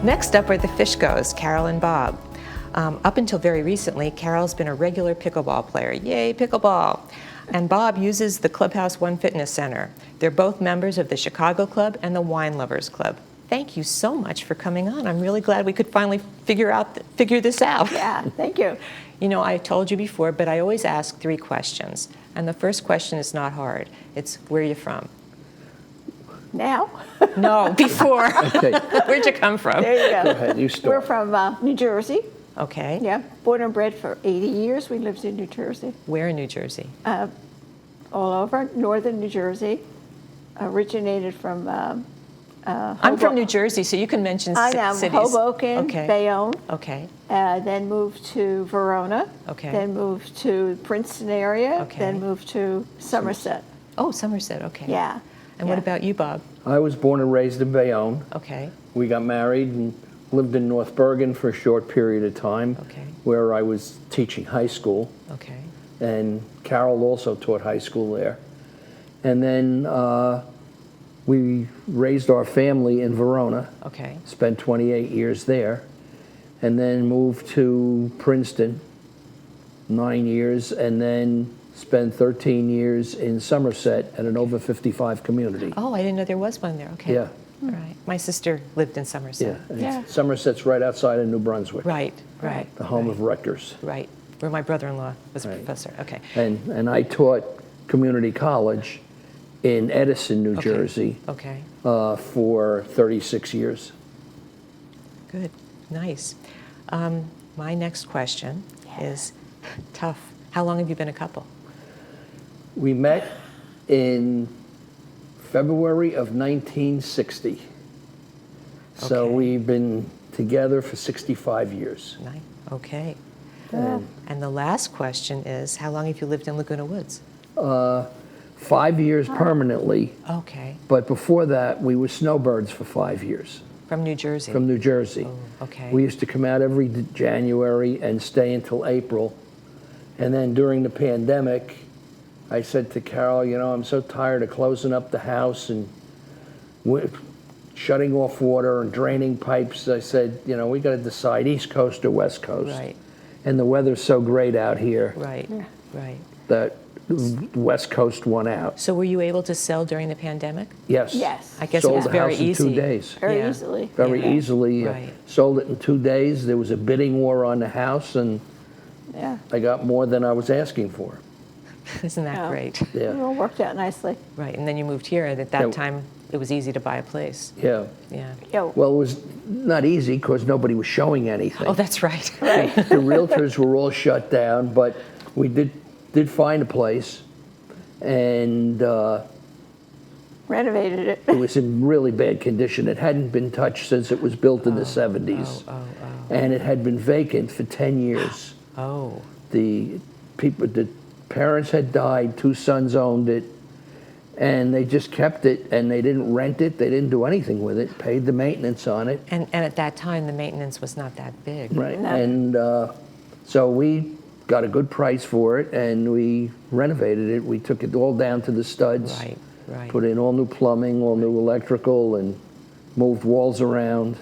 Next up are the Fishcos, Carol and Bob. Up until very recently, Carol's been a regular pickleball player. Yay, pickleball! And Bob uses the Clubhouse One Fitness Center. They're both members of the Chicago Club and the Wine Lovers Club. Thank you so much for coming on. I'm really glad we could finally figure this out. Yeah, thank you. You know, I told you before, but I always ask 3 questions. And the first question is not hard. It's, where are you from? Now? No, before. Okay. Where'd you come from? There you go. Go ahead, you start. We're from New Jersey. Okay. Yeah, born and bred for 80 years. We lived in New Jersey. Where in New Jersey? All over northern New Jersey. Originated from I'm from New Jersey, so you can mention I am cities. Hoboken, Okay. Bayonne. Okay. Then moved to Verona. Okay. Then moved to Princeton area. Okay. Then moved to Somerset. Oh, Somerset. Okay. Yeah. And what about you, Bob? I was born and raised in Bayonne. Okay. We got married and lived in North Bergen for a short period of time, Okay. where I was teaching high school. Okay. And Carol also taught high school there. And then we raised our family in Verona, Okay. spent 28 years there, and then moved to Princeton, 9 years, and then spent 13 years in Somerset at an over 55 community. Oh, I didn't know there was one there. Okay. Yeah. All right. My sister lived in Yeah, Somerset. and Yeah. Somerset's right outside of New Brunswick, Right. Right. the home right, of Rutgers. Right. Where my brother-in-law was a Right. professor. Okay. And I taught community college in Edison, New Okay. Jersey, Okay. for 36 years. Good. Nice. My next question is tough. How long have you been a couple? We met in February of 1960. So Okay. we've been together for 65 years. Nine. Okay. And And the last question is, how long have you lived in Laguna Woods? 5 years permanently, Okay. but before that, we were snowbirds for 5 years From New Jersey? from New Jersey. Oh, okay. We used to come out every January and stay until April. And then during the pandemic, I said to Carol, you know, I'm so tired of closing up the house and shutting off water and draining pipes. I said, you know, we got to decide East Coast or West Coast. Right. And the weather's so great out here Right. Yeah. Right. that the West Coast won out. So were you able to sell during the pandemic? Yes. Yes. I guess Sold it was the very house in easy. 2 days. Very Yeah. easily. Very Yeah. easily. Right. Sold it in 2 days. There was a bidding war on the house, and Yeah. I got more than I was asking for. Isn't that Yeah. great? Yeah. It all worked out nicely. Right. And then you moved here, and at that Yeah. time, it was easy to buy a place. Yeah. Yeah. Yeah. Well, it was not easy because nobody was showing anything. Oh, that's right. The realtors were all shut down, but we did find a place, and Renovated it. it was in really bad condition. It hadn't been touched since it was built in the 70s, and it had been vacant for 10 years. Oh. The parents had died, 2 sons owned it, and they just kept it, and they didn't rent it, they didn't do anything with it, paid the maintenance on it. And at that time, the maintenance was not that big. Right, No. and so we got a good price for it, and we renovated it. We took it all down to the studs, Right. Right. put in all new plumbing, all new electrical, and moved walls around.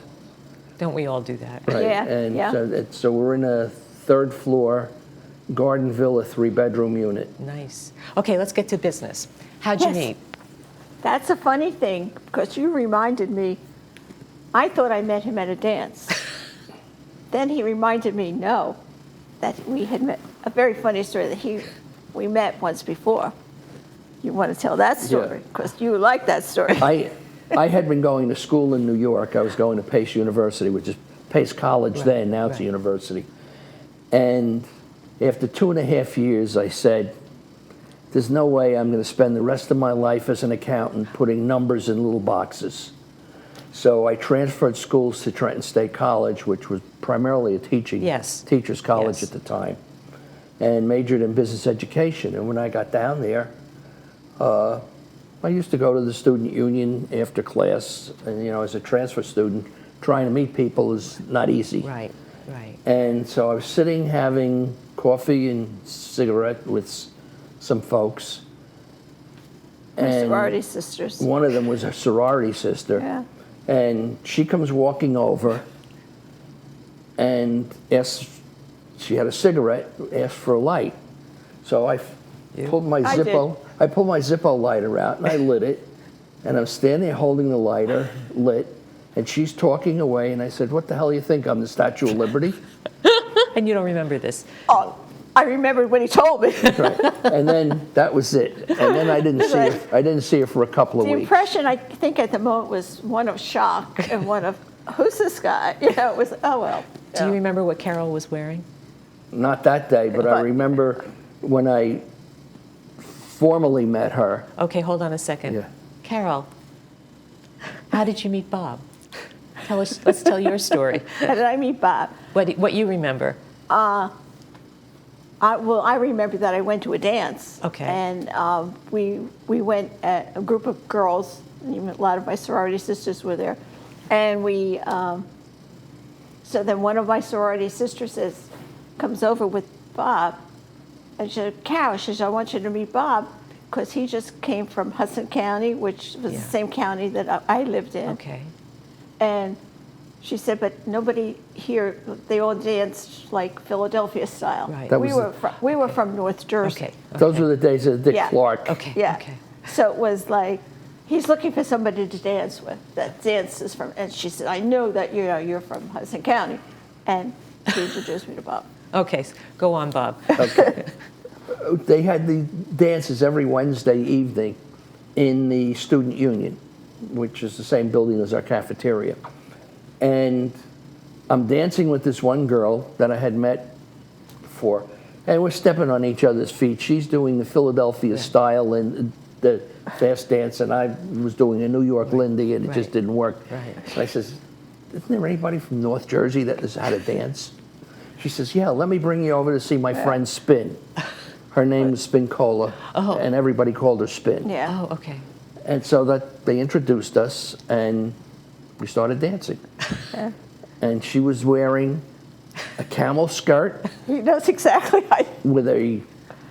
Don't we all do that? Right, Yeah, and yeah. so we're in a 3rd floor garden villa 3-bedroom unit. Nice. Okay, let's get to business. How'd you Yes. meet? That's a funny thing, because you reminded me, I thought I met him at a dance. Then he reminded me, no, that we had met. A very funny story that we met once before. You want to tell that story? Because you like that story. I had been going to school in New York. I was going to Pace University, which is Pace College Right, then, now it's a right. university. And after 2.5 years, I said, there's no way I'm going to spend the rest of my life as an accountant putting numbers in little boxes. So I transferred schools to Trenton State College, which was primarily a teacher's college Yes. at the time, and majored in business education. And when I got down there, I used to go to the student union after class, and you know, as a transfer student, trying to meet people is not easy. Right. Right. And so I was sitting having coffee and cigarette with some folks. We're And sorority sisters. one of them was a sorority sister. Yeah. And she comes walking over and asks, she had a cigarette, asked for a light. So I pulled my I did. Zippo lighter out and I lit it. And I'm standing there holding the lighter lit, and she's talking away, and I said, "What the hell do you think? I'm the Statue of Liberty?" And you don't remember this? Oh, I remembered what he told me. Right. And then that was it. And then I didn't see her. I didn't see her for a couple of The weeks. impression, I think, at the moment was one of shock and one of, who's this guy? You know, it was, oh, well. Do you remember what Carol was wearing? Not that day, but I remember when I formally met her. Okay, hold on a second. Yeah. Carol, how did you meet Bob? Let's tell your story. How did I meet Bob? What you remember? I remember that I went to a dance. Okay. And we went, a group of girls, even a lot of my sorority sisters were there. And so then one of my sorority sisters comes over with Bob. And she said, "Carol," she said, "I want you to meet Bob, because he just came from Hudson County, which was the same county that I lived in." Okay. And she said, "But nobody here, they all danced like Philadelphia style." Right. We were from North Jersey. Okay. Those were the days of Dick Yeah. Clark. Okay. Yeah. Okay. So it was like, he's looking for somebody to dance with that dances from, and she said, "I know that you're from Hudson County." And she introduced me to Bob. Okay. Go on, Bob. Okay. They had the dances every Wednesday evening in the Student Union, which is the same building as our cafeteria. And I'm dancing with this one girl that I had met before, and we're stepping on each other's feet. She's doing the Philadelphia style and the fast dance, and I was doing a New York Lindy, and it just Right. didn't work. Right. And I says, "Isn't there anybody from North Jersey that knows how to dance?" She says, "Yeah, let me bring you over to see my friend Spin." Her name was Spin Cola, and everybody called her Spin. Yeah. Oh, okay. And so that they introduced us, and we started dancing. Yeah. And she was wearing a camel skirt He knows exactly. with a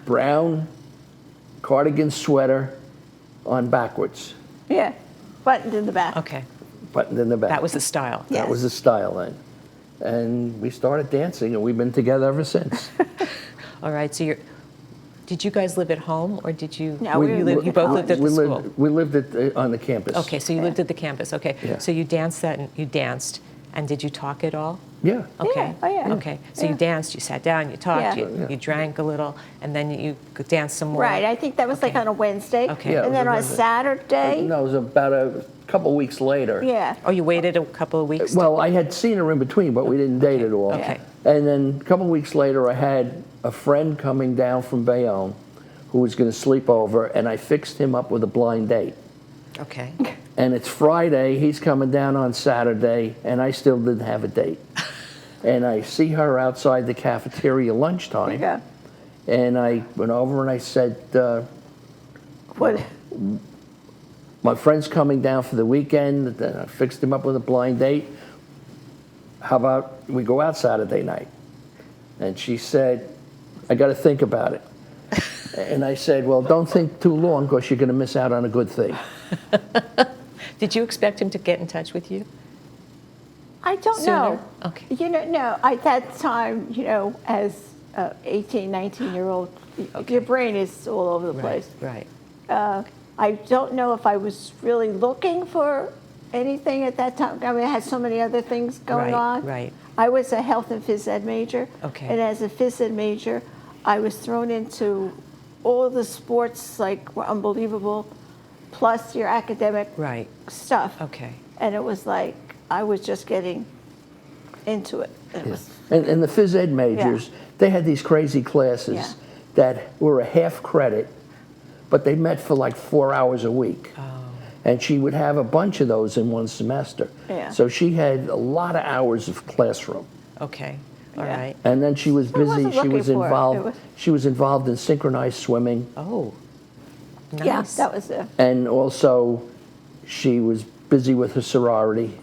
brown cardigan sweater on backwards, Yeah. Buttoned in the back. Okay. buttoned in the back. That was the style. Yeah. That was the style then. And we started dancing, and we've been together ever since. All right. So did you guys live at home, or did you? No, we lived you at both home. lived at the we school. we lived on the campus. Okay, so you lived at the campus. Okay, Yeah. so you danced and did you talk at all? Yeah. Okay. Yeah. Oh, yeah. Okay, so Yeah. you danced, you sat down, you talked, Yeah. you drank a little, and then you danced some more. Right. I think that was like Okay. on a Wednesday. Okay. Yeah, it And was then a on Wednesday. Saturday. No, it was about a couple weeks later. Yeah. Oh, you waited a couple of weeks? Well, I had seen her in between, but we didn't date at all. Okay. And then a couple weeks later, I had a friend coming down from Bayonne who was going to sleep over, and I fixed him up with a blind date. Okay. And it's Friday, he's coming down on Saturday, and I still didn't have a date. And I see her outside the cafeteria lunchtime, Yeah. and I went over and I said, What? my friend's coming down for the weekend, then I fixed him up with a blind date. How about we go out Saturday night? And she said, "I got to think about it." And I said, "Well, don't think too long, because you're going to miss out on a good thing." Did you expect him to get in touch with you? I don't Sooner? know. Okay. No, at that time, as 18, 19-year-old, your brain is all over the place. Right. I don't know if I was really looking for anything at that time. I mean, I had so many other things going Right, on. right. I was a health and phys ed major. Okay. And as a phys ed major, I was thrown into all the sports, like, were unbelievable, plus your academic Right. stuff. Okay. And it was like, I was just getting into it. It was, And the phys ed majors, they had these crazy classes Yeah. that were a half credit, but they met for like 4 hours a week. Oh. And she would have a bunch of those in one semester. Yeah. So she had a lot of hours of classroom. Okay. All Yeah. right. And then she was I wasn't busy. She looking was for it. It involved. was- She was involved in synchronized swimming, Oh. Nice. Yeah, that was it. and also she was busy with her sorority.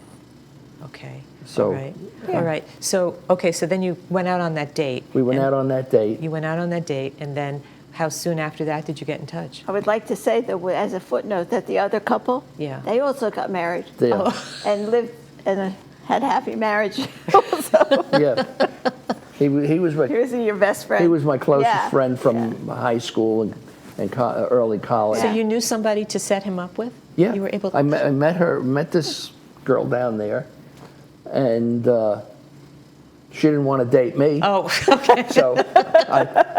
Okay. So- All right. Yeah. All right. So, okay, so then you went out on that date. We went and out on that date. You went out on that date, and then How soon after that did you get in touch? I would like to say that as a footnote that the other couple, Yeah. they also got married Yeah. and lived and had happy marriage also. Yeah. He was my, He was your best friend. he was my closest Yeah, friend from yeah. high school and early college. So you knew somebody to set him up with? Yeah. You were able to? I met this girl down there, and she didn't want to date me. Oh, okay. So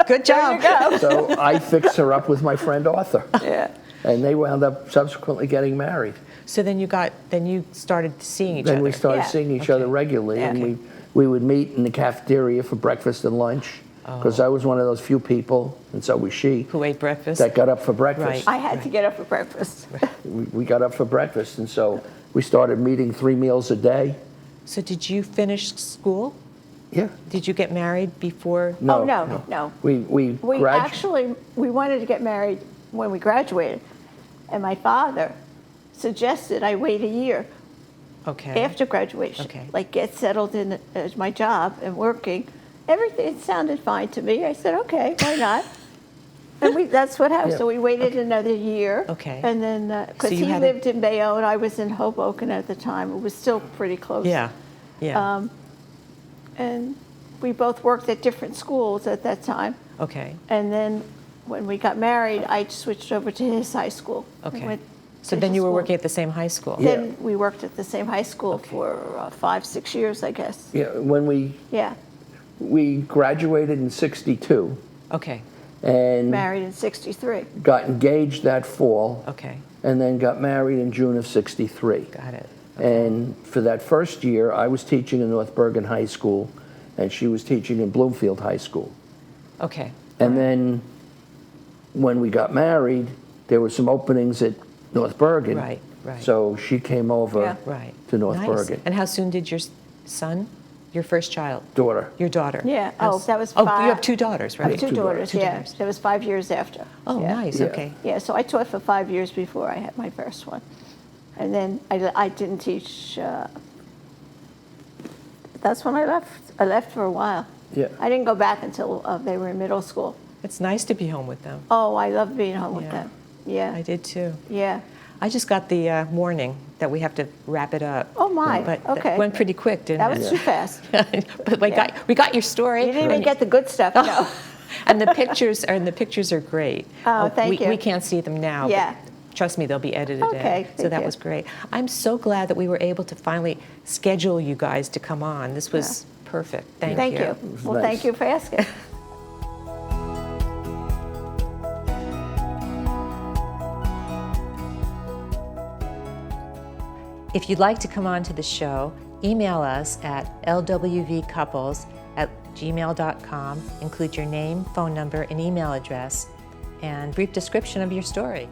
Good job. so I fixed her up with my friend Arthur. Yeah. And they wound up subsequently getting married. So then you started seeing each Then other. we started Yeah. seeing each Okay. other regularly, Yeah. and we would meet in the cafeteria for breakfast and lunch, because I was one of those few people, and so was she, Who ate breakfast? that got up for breakfast. Right. I had to get up for breakfast. We got up for breakfast, and so we started meeting 3 meals a day. So did you finish school? Yeah. Did you get married before? No, Oh, no. We We actually, we wanted to get married when we graduated. And my father suggested I wait a year Okay. after graduation. Okay. Like get settled in my job and working. Everything sounded fine to me. I said, okay, why not? And that's what happened. Yeah. So we waited another year. Okay. And then, because So you he had lived in Bayonne, I was in Hoboken at the time. It was still pretty close. Yeah. Yeah. And we both worked at different schools at that time. Okay. And then when we got married, I switched over to his high school. We Okay. went So to then his you were school. working at the same high school? Yeah. Then we worked at the same high school for 5-6 years, I guess. Yeah, when Yeah, we graduated in '62 Okay. and married in '63. got engaged that fall, Okay. and then got married in June of '63. Got it. And for that first year, I was teaching in North Bergen High School, and she was teaching in Bloomfield High School. Okay. And then when we got married, there were some openings at North Bergen. Right, right. So she came over, Yeah. Right. to North Nice. Bergen. And how soon did your son, your first child, daughter. your daughter? Yeah. How Oh, s- that was Oh, five- you have 2 daughters, I have right? two Two daughters, Two yeah. daughters. That was 5 years after. Oh, yeah. nice. Yeah. Okay. Yeah, so I taught for 5 years before I had my first one. And then I didn't teach. That's when I left. I left for a while. Yeah. I didn't go back until they were in middle school. It's nice to be home with them. Oh, I love being home with Yeah. them. Yeah. I did too. Yeah. I just got the warning that we have to wrap it up. Oh, my. But Okay. that went pretty quick, didn't That it? was too fast. But we got your story. You didn't even get the good stuff, no. And the pictures are great. Oh, thank you. We can't see them now. but Yeah. trust me, they'll be edited Okay, in. So thank that you. was great. I'm so glad that we were able to finally schedule you guys to come on. This was perfect. Thank you. Thank you. Well, nice. thank you for asking. If you'd like to come on to the show, email us at lwvcouples@gmail.com. Include your name, phone number, and email address, and brief description of your story.